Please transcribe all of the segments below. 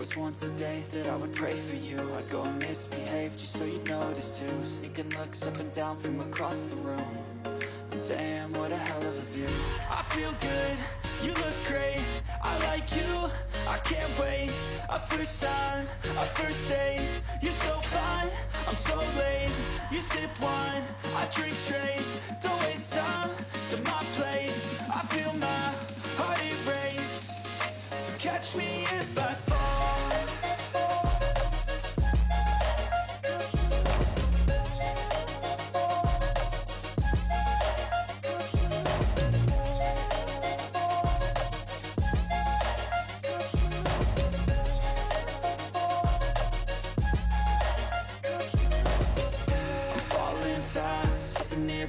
was once a day that I would pray for you. I'd go and misbehave just so you'd notice too. Sneaking looks up and down from across the room. Damn, what a hell of a view. I feel good, you look great, I like you, I can't wait. A first time, a first date, you're so fine, I'm so late. You sip wine, I drink straight, don't waste time to my place. I feel my heart erase, so catch me if I fall.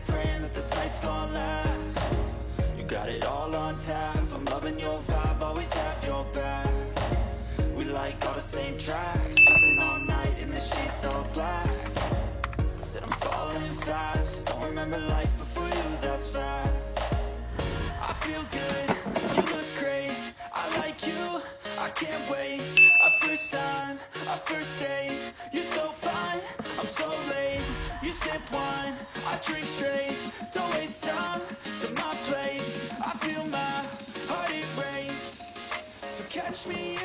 Praying that this night's gonna last. You got it all on tap, I'm loving your vibe, always have your back. We like all the same tracks, listen all night in the sheets all black. Said I'm falling fast, don't remember life before you, that's facts. I feel good, you look great, I like you, I can't wait. A first time, a first date, you're so fine, I'm so late. You sip wine, I drink straight, don't waste time to my place. I feel my heart erase, so catch me